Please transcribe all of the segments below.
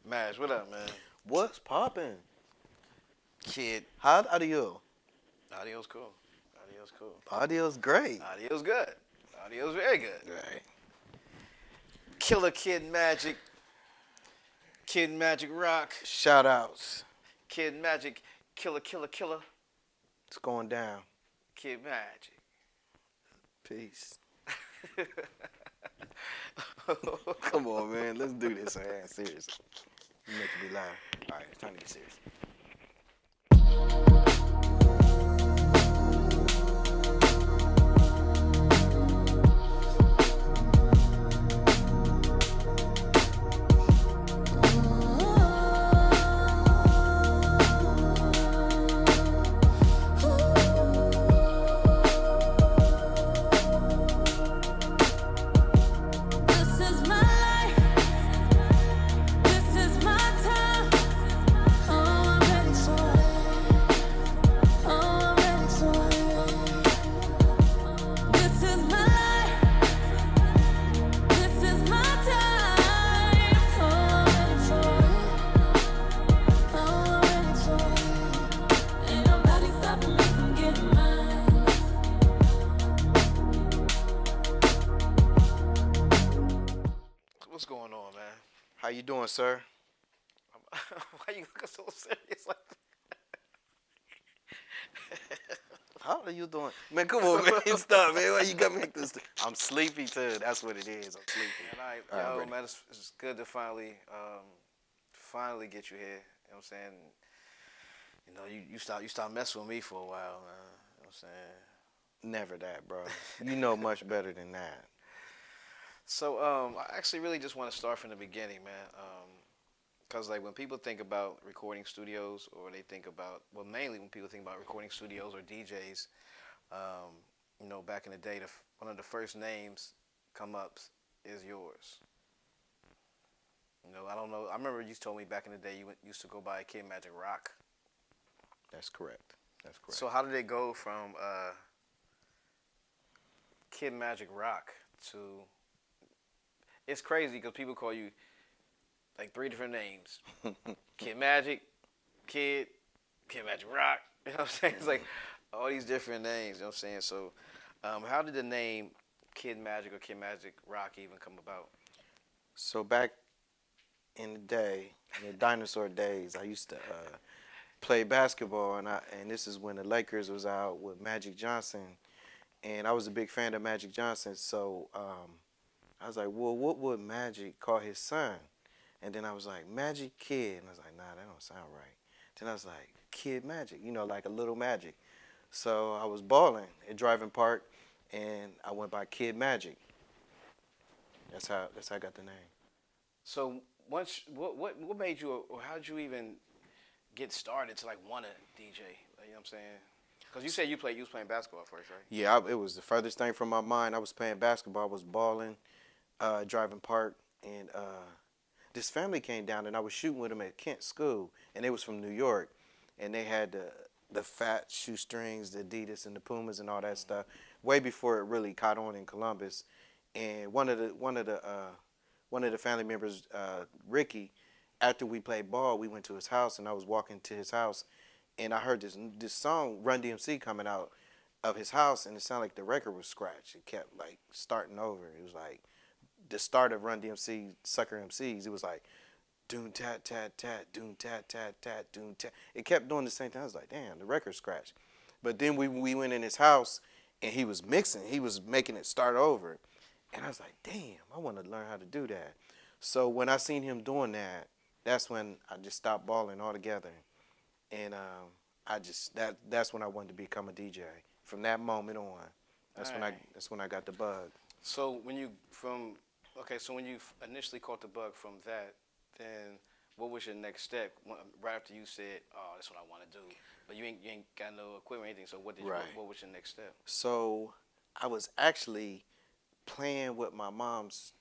Mash, what up, man? What's poppin'? Kid, How are you? audio's cool. Audio's cool. Audio's great. Audio's good. Audio's very good. Right. Killer Kid Magic, Kid Magic Rock, Shout outs. Kid Magic, Killer, It's going down. Kid Magic. Peace. Come on, man. Let's do this, man. Seriously. You making me laugh. All right, it's time to get serious. What's going on, man? How you doing, sir? Why you looking so serious like How are you doing? Man, come on, man. Stop, man. Why you got me like this? I'm sleepy, too. That's what it is. I'm sleepy. And I, All right, yo, ready. man, it's good to finally get you here. You know what I'm saying? You know, you stop messing with me for a while, man. You know what I'm saying? Never that, bro. You know much better than that. So, I actually really just want to start from the beginning, man. Cause like when people think about recording studios, or they think about, well, mainly when people think about recording studios or DJs, you know, back in the day, one of the first names come up is yours. You know, I don't know. I remember you told me back in the day used to go by Kid Magic Rock. That's correct. That's correct. So how did it go from Kid Magic Rock to? It's crazy because people call you like three different names: Kid Magic, Kid Magic Rock. You know what I'm saying? It's like all these different names. You know what I'm saying? So, how did the name Kid Magic or Kid Magic Rock even come about? So back in the day, in the dinosaur days, I used to play basketball, and this is when the Lakers was out with Magic Johnson, and I was a big fan of Magic Johnson. So I was like, well, what would Magic call his son? And then I was like, Magic Kid, and I was like, nah, that don't sound right. Then I was like, Kid Magic, you know, like a little Magic. So I was balling at Driving Park, and I went by Kid Magic. That's how I got the name. So once, what made you, or how did you even get started to like want to DJ? Like, you know what I'm saying? Because you said you was playing basketball first, right? Yeah, it was the furthest thing from my mind. I was playing basketball, I was balling, Driving Park, and this family came down, and I was shooting with them at Kent School, and they was from New York, and they had the fat shoestrings, the Adidas and the Pumas and all that stuff, way before it really caught on in Columbus. And one of the family members, Ricky, after we played ball, we went to his house, and I was walking to his house, and I heard this song Run DMC coming out of his house, and it sounded like the record was scratched. It kept like starting over. It was like the start of Run DMC Sucker MCs. It was like doom tat tat tat doom tat tat tat doom tat. It kept doing the same thing. I was like, damn, the record scratched. But then we went in his house, and he was mixing. He was making it start over, and I was like, damn, I want to learn how to do that. So when I seen him doing that, that's when I just stopped balling altogether, and that's when I wanted to become a DJ. From that moment on, All right. that's when I got the bug. So so when you initially caught the bug from that, then what was your next step? Right after you said, "Oh, that's what I want to do," but you ain't got no equipment or anything. So Right. what was your next step? So I was actually playing with my mom's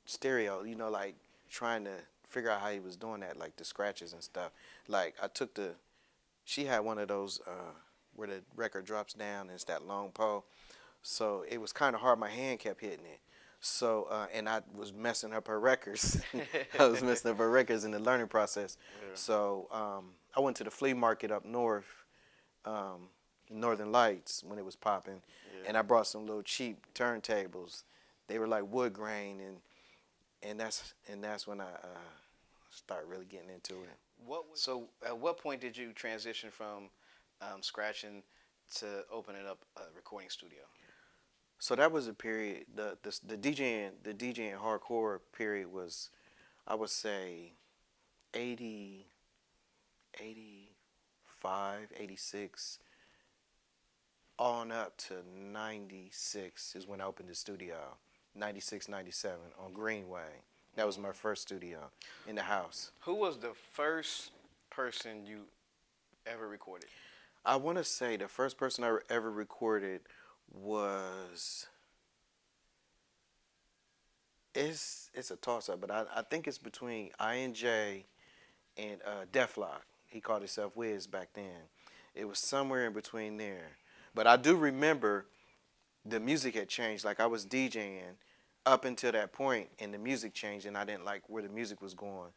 stereo, like trying to figure out how he was doing that, like the scratches and stuff. Like she had one of those where the record drops down and it's that long pole. So it was kind of hard. My hand kept hitting it. So and I was messing up her records. I was messing up her records in the learning process. Yeah. So I went to the flea market up north, um, Northern Lights when it was popping, Yeah. and I brought some little cheap turntables. They were like wood grain, and that's when I started really getting into it. So, at what point did you transition from scratching to opening up a recording studio? So that was a period. The DJing hardcore period was, I would say, 80, 85, 86, on up to 96 is when I opened the studio. 96, 97 on Greenway. That was my first studio in the house. Who was the first person you ever recorded? I want to say the first person I ever recorded was, it's a toss up, but I think it's between INJ and Def Lock. He called himself Wiz back then. It was somewhere in between there. But I do remember the music had changed. Like I was DJing up until that point, and the music changed, and I didn't like where the music was going.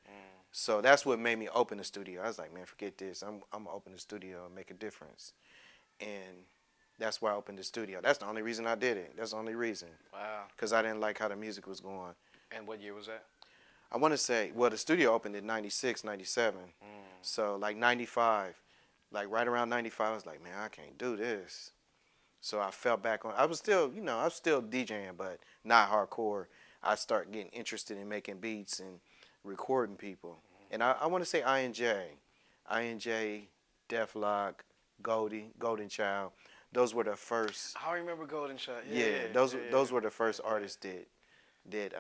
So that's what made me open the studio. I was like, man, forget this. I'm gonna open the studio and make a difference. And that's why I opened the studio. That's the only reason I did it. That's the only reason. Wow. Because I didn't like how the music was going. And what year was that? I want to say, well, the studio opened in 96, 97. So like 95, like right around 95, I was like, man, I can't do this. So I fell back on. I was still, I was still DJing, but not hardcore. I started getting interested in making beats and recording people. And I want to say INJ, Def Lock, Goldie, Golden Child. Those were the first. I remember Golden Shot. Yeah, Yeah, those yeah, those were the yeah, first yeah. artists that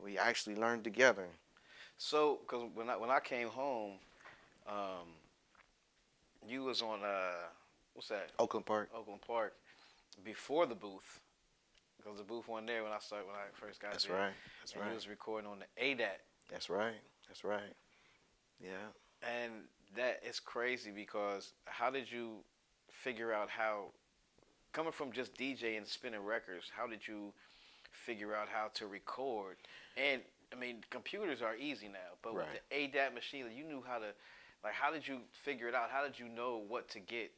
we actually learned together. So, because when I came home, um, you was on what's that? Oakland Park. Oakland Park before the booth. Because the booth wasn't there when I first got That's there. right. That's And right. you was recording on the ADAT. That's right. That's right. Yeah. And that is crazy because how did you figure out how, coming from just DJ and spinning records, how did you figure out how to record? And I mean, computers are easy now, but with Right. the ADAT machine, you knew how to, like, how did you figure it out? How did you know what to get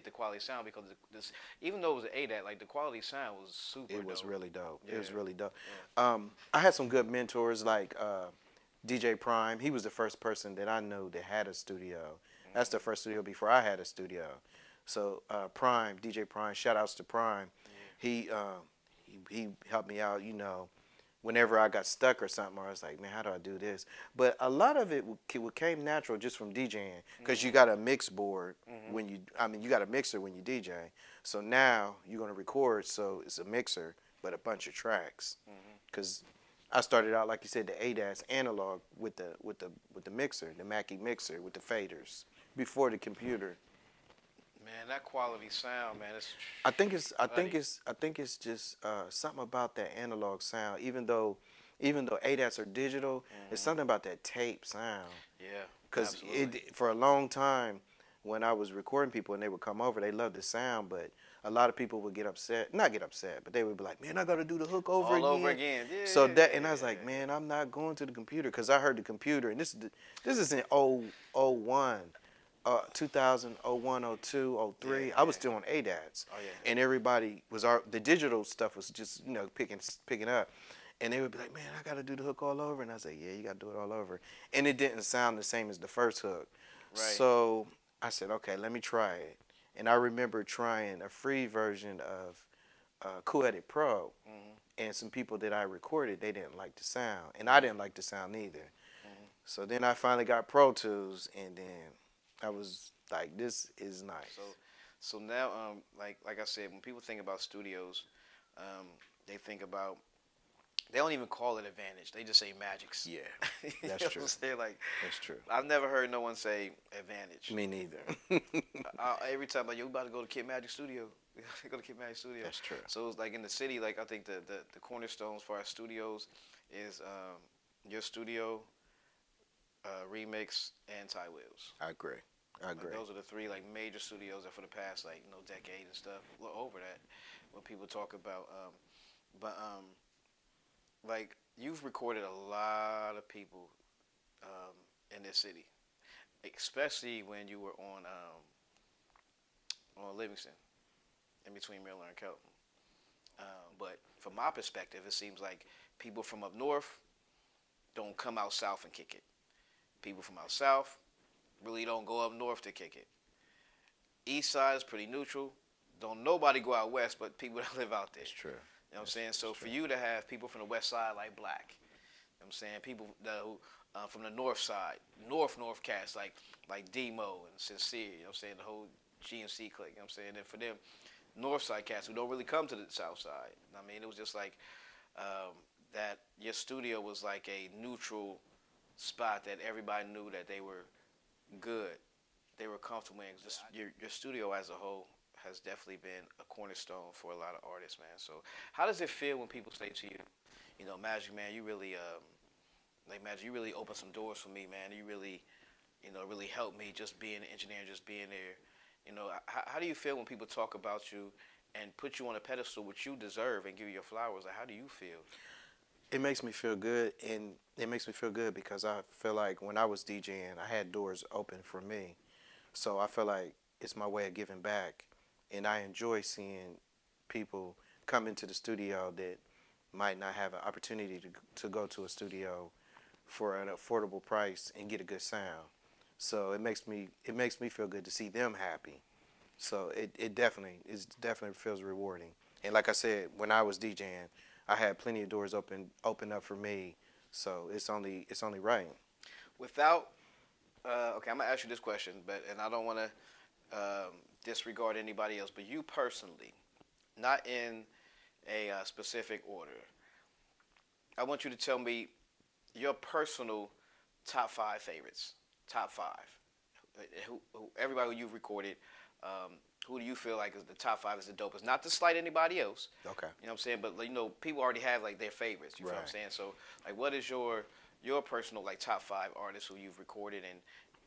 the quality sound? Because this, even though it was an ADAT, like the quality sound was super. It was dope. really dope. Yeah. It was really dope. Yeah. I had some good mentors like DJ Prime. He was the first person that I knew that had a studio. That's the first studio before I had a studio. So Prime, DJ Prime, shout outs to Prime. He he helped me out, whenever I got stuck or something, I was like, man, how do I do this? But a lot of it came natural just from DJing because you got a mix board you got a mixer when you DJ. So now you're going to record, so it's a mixer, but a bunch of tracks. Because I started out, like you said, the ADAS analog with the mixer, the Mackie mixer with the faders before the computer. Man, that quality sound, man, it's. I think it's just something about that analog sound. Even though ADATs are digital, it's something about that tape sound. Yeah. Because Absolutely. for a long time, when I was recording people and they would come over, they loved the sound, but a lot of people would not get upset, but they would be like, man, I got to do the hook over All again. over again. Yeah. So Yeah, that, yeah, and I was yeah, like, yeah. man, I'm not going to the computer because I heard the computer, and this is in 01. 2000, 01, 02, 03, Yeah, I was yeah. still on ADATs. Oh yeah. And everybody the digital stuff was just, picking up. And they would be like, man, I got to do the hook all over. And I was like, yeah, you got to do it all over. And it didn't sound the same as the first hook. Right. So I said, okay, let me try it. And I remember trying a free version of Cool Edit Pro. And some people that I recorded, they didn't like the sound. And I didn't like the sound either. So then I finally got Pro Tools, and then I was like, this is nice. So now, like I said, when people think about studios, they think about. They don't even call it Advantage. They just say Magics. Yeah, You that's know true. what I'm saying? Like, That's true. I've never heard no one say Advantage. Me neither. Every time, like, yo, we about to go to Kid Magic Studio. We gotta go to Kid Magic Studio. That's true. So it's like in the city, like I think the cornerstones for our studios is your studio, Remix, and Ty Wills. I agree. Like, those are the three like major studios that for the past decade and stuff. Over that, when people talk about, but like you've recorded a lot of people in this city, especially when you were on Livingston, in between Miller and Kelton. But from my perspective, it seems like people from up north don't come out south and kick it. People from out south really don't go up north to kick it. East side is pretty neutral. Don't nobody go out west, but people that live out there. It's true. You know what I'm saying? So for you to have people from the west side like Black, you know what I'm saying? People that who from the north side, north cast like Demo and Sincere, you know what I'm saying? The whole GMC clique, you know what I'm saying? And for them, north side cats who don't really come to the south side. I mean, it was just like that your studio was like a neutral spot that everybody knew that they were good, they were comfortable in. Just your studio as a whole has definitely been a cornerstone for a lot of artists, man. So how does it feel when people say to you, you know, Magic, man, you really like Magic, you really opened some doors for me, man. You really, you know, really helped me just being an engineer, just being there. You know, how do you feel when people talk about you and put you on a pedestal, which you deserve, and give you your flowers? Like, how do you feel? It makes me feel good, and it makes me feel good because I feel like when I was DJing, I had doors open for me. So I feel like it's my way of giving back, and I enjoy seeing people come into the studio that might not have an opportunity to go to a studio for an affordable price and get a good sound. So it makes me feel good to see them happy. So it definitely feels rewarding. And like I said, when I was DJing, I had plenty of doors open up for me. So it's only right. Without, okay, I'm gonna ask you this question, but and I don't want to disregard anybody else, but you personally, not in a specific order. I want you to tell me your personal top five favorites. Top five. Everybody who you've recorded, who do you feel like is the top five is the dopest? Not to slight anybody else. Okay. You know what I'm saying? But like, you know, people already have like their favorites. You feel what I'm Right. saying? So like, what is your personal like top five artists who you've recorded and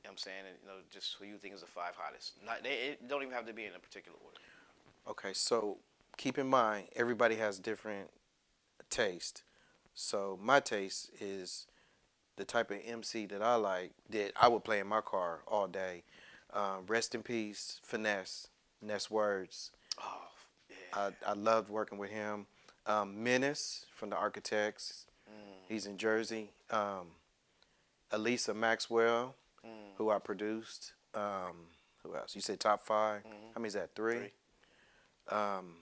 you know what I'm saying, and you know, just who you think is the five hottest. Not it don't even have to be in a particular order. Okay. So keep in mind, everybody has different taste. So my taste is the type of MC that I like that I would play in my car all day. Rest in peace, Finesse, Ness Words. Oh, yeah. I loved working with him. Menace from the Architects. Mm, He's in Jersey. Elisa Maxwell, mm, who I produced. Who else? You said top five. How many is that? Three. three. Um,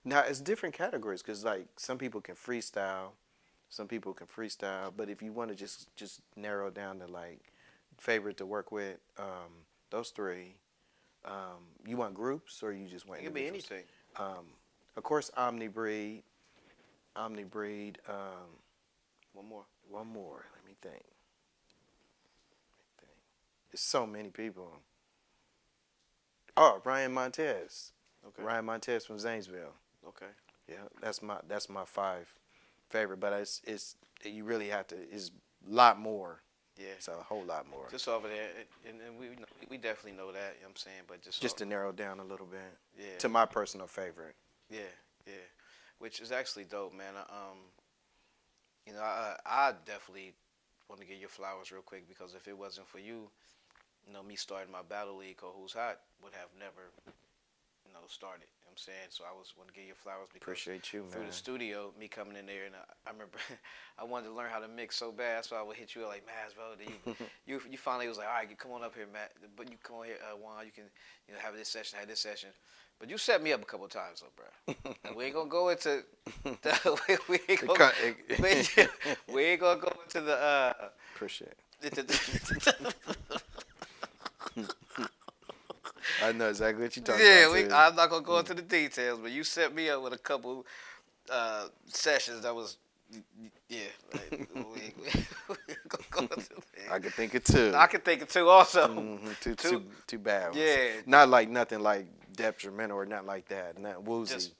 Now it's different categories because like some people can freestyle. But if you want to just narrow it down to like favorite to work with, those three. You want groups or you just want It could be individuals? anything. Um, of course, Omni Breed. One more. One more. Let me think. There's so many people. Oh, Ryan Montez. Okay. Ryan Montez from Zanesville. Okay. Yeah, that's my five favorite. But it's you really have to. It's a lot more. Yeah. It's a whole lot more. Just over there, and we definitely know that. You know what I'm saying, but Just to narrow down a little bit yeah, to my personal favorite. yeah, yeah, which is actually dope, man. You know, I definitely want to give you flowers real quick because if it wasn't for you, you know, me starting my battle league or Who's Hot would have never, you know, started. You know what I'm saying? So I was want to give you flowers because Appreciate you, through man. the studio, me coming in there, and I remember I wanted to learn how to mix so bad, so I would hit you like, Maz, bro, you finally was like, all right, you come on up here, Matt, but you come on here, Juan, you can, you know, have this session, but you set me up a couple of times, though, bro. And we ain't gonna go into we ain't gonna, we ain't gonna go into Appreciate the I know exactly what you're talking yeah, about. Too. I'm not gonna go into the details, but you set me up with a couple sessions that was, yeah. Like, we ain't gonna go into that. I could think of two. I can think of two also. Two bad ones. Yeah. Not like nothing like detriment or not like that. Not woozy.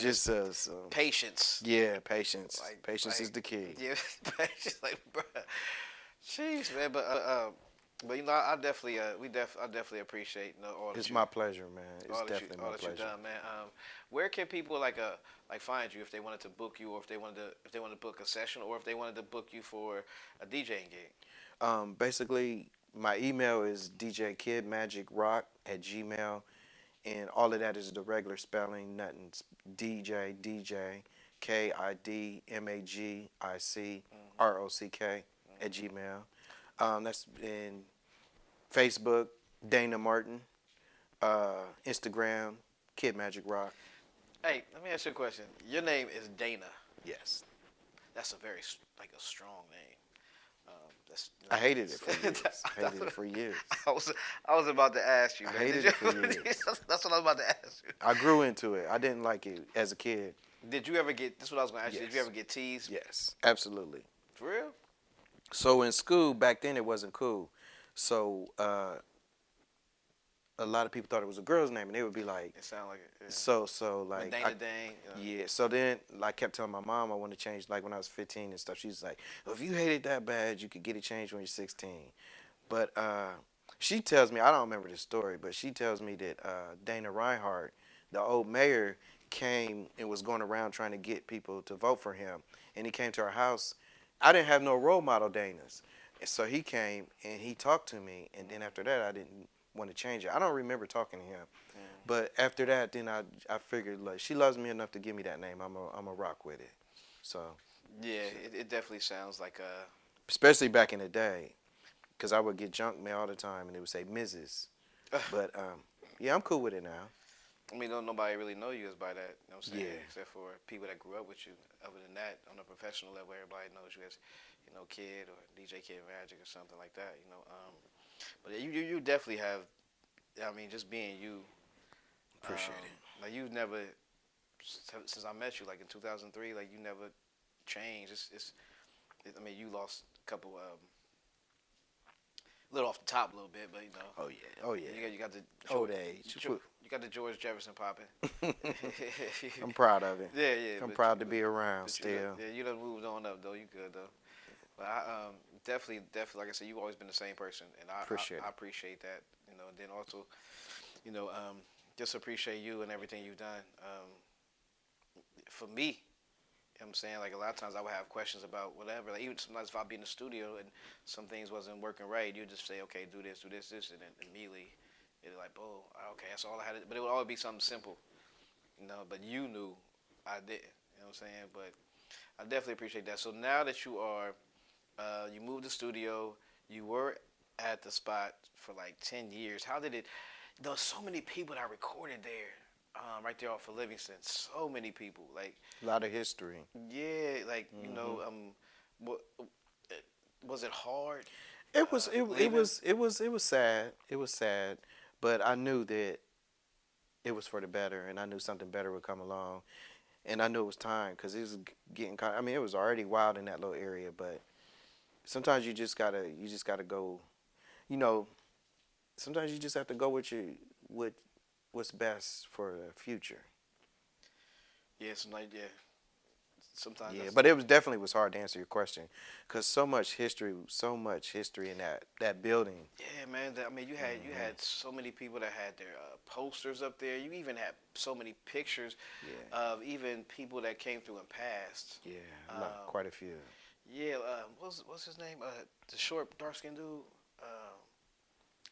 Just Just patience. yeah, patience. Patience Like, is the key. yeah, patience. Like, bro, jeez, man. But But I definitely appreciate all that It's you my pleasure, man. It's definitely all my that you've pleasure. done, man. Where can people like find you if they wanted to book you, or if they wanted to book a session, or if they wanted to book you for a DJing gig? Basically, my email is djkidmagic@gmail, and all of that is the regular spelling. Nothing's DJ KIDMAGIC at Gmail. That's in Facebook, Dana Martin, Instagram, Kid Magic Rock. Hey, let me ask you a question. Your name is Dana. Yes. That's a very like a strong name. That's I hated it for years. I that's hated it for years. I was I was about to ask you, I man. Did hated you it for years. that's what I was about to ask you. I grew into it. I didn't like it as a kid. Did you ever get? This is what I was going to ask you. Did you Yes. ever get teased? Yes. Absolutely. For real? So in school back then it wasn't cool. So a lot of people thought it was a girl's name, and they would be like, It sounded like it. Yeah. so But like Dana Dane. yeah. So then like kept telling my mom I want to change like when I was 15 and stuff. She's like, well, if you hate it that bad, you could get it changed when you're 16. But she tells me I don't remember the story, but she tells me that Dana Reinhardt, the old mayor, came and was going around trying to get people to vote for him, and he came to our house. I didn't have no role model Danas, and so he came and he talked to me, and then after that I didn't want to change it. I don't remember talking to him, but after that, then I figured like she loves me enough to give me that name. I'm a rock with it. So Yeah, it definitely sounds like especially back in the day, because I would get junk mail all the time, and it would say Mrs. But yeah, I'm cool with it now. I mean, don't nobody really know you as by that. You know what I'm saying? Yeah, Except for people that grew up with you. Other than that, on a professional level, everybody knows you as, Kid or DJ Kid Magic or something like that. But you definitely have. I mean, just being you. appreciate it. Like you never since I met you, like in 2003, like you never changed. I mean, you lost a couple. A little off the top a little bit, but Oh yeah, oh yeah. you got the Old age. You got the George Jefferson popping. I'm proud of it. Yeah, yeah. I'm proud to be around But still. yeah, you done moved on up though. You good though. But I definitely, like I said, you've always been the same person, and Appreciate I it. appreciate that. And then also, you know, um, just appreciate you and everything you've done. For me, you know what I'm saying, like a lot of times I would have questions about whatever. Like even sometimes if I'd be in the studio and some things wasn't working right, you'd just say, okay, do this, and then immediately it'd like, oh, okay, that's all I had to. But it would always be something simple, But you knew I didn't. You know what I'm saying? But I definitely appreciate that. So now that you moved the studio, you were at the spot for like 10 years. How did it? There were so many people that recorded there, right there off of Livingston. So many people, like A lot of history. yeah, like Hmm what was it hard It was it, it leaving? was it was it was sad. It was sad, but I knew that it was for the better, and I knew something better would come along, and I knew it was time because it was getting. I mean, it was already wild in that little area, but sometimes you just gotta go. You know, sometimes you just have to go with what's best for the future. Yeah, sometimes Yeah, that's but it was definitely was hard to answer your question, cause so much history in that building. yeah, man. I mean, you Hmm had so many people that had their posters up there. You even had so many pictures Yeah, of even people that came through and passed. yeah, Um, quite a few. yeah, what's his name? The short, dark skinned dude.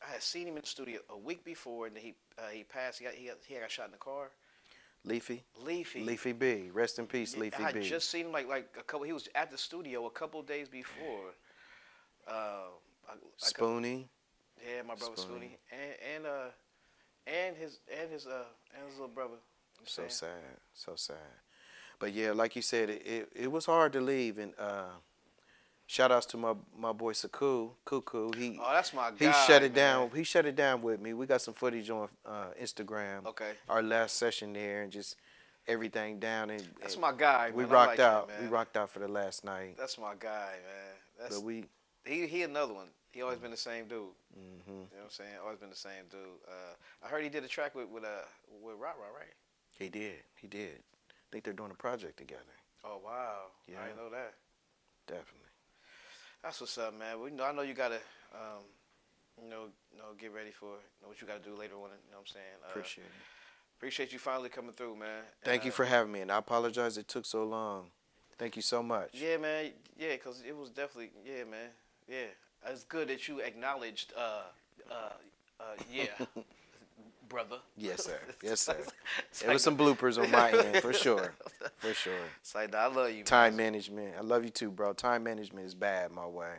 I had seen him in the studio a week before, and then he passed. He got shot in the car. Leafy, Leafy. Leafy B, rest in peace, Yeah, Leafy I had B. just seen him like a couple. He was at the studio a couple days before. Uh, like Spoonie, yeah, my brother Spoonie. Spoonie, and his little brother. You know what I'm So saying? sad, so sad. But yeah, like you said, it was hard to leave, and shout outs to my boy Saku, Cuckoo. Oh, that's my He shut guy, it man. down. He shut it down with me. We got some footage on Instagram. Okay, Our last session there, and just everything down, and that's my guy, we man. I rocked like him, out. We man. rocked out for the last night. That's my guy, man. But we, He another one. He always been the same dude. hmm You know what I'm saying? Always been the same dude. I heard he did a track with Rah Rah, right? he did. He did. I think they're doing a project together. Oh wow, Yeah, I didn't know that. definitely. That's what's up, man. I know you gotta. Um, Get ready for what you got to do later on. You know what I'm saying? Appreciate it. Appreciate you finally coming through, man. And, Thank you for having me, and I apologize it took so long. Thank you so much. yeah, man. Yeah, because it was definitely, yeah, man. Yeah. It's good that you acknowledged, yeah, brother. Yes, sir. Yes, sir. It's There like, was some bloopers on my end, for sure. For sure. it's like, nah, I love you, Time man. management. I love you too, bro. Time management is bad my way.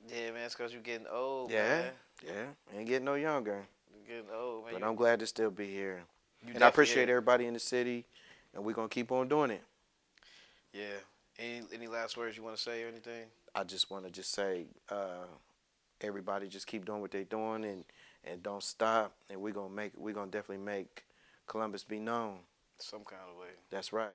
Yeah, man. It's because you're getting old, Yeah, man. yeah. Ain't getting no younger. You're getting old, man. But I'm glad to still be here. You And I definitely appreciate here. everybody in the city, and we're going to keep on doing it. Yeah. Any last words you want to say or anything? I just want to just say, everybody just keep doing what they're doing and don't stop. And we're gonna definitely make Columbus be known. Some kind of way. That's right.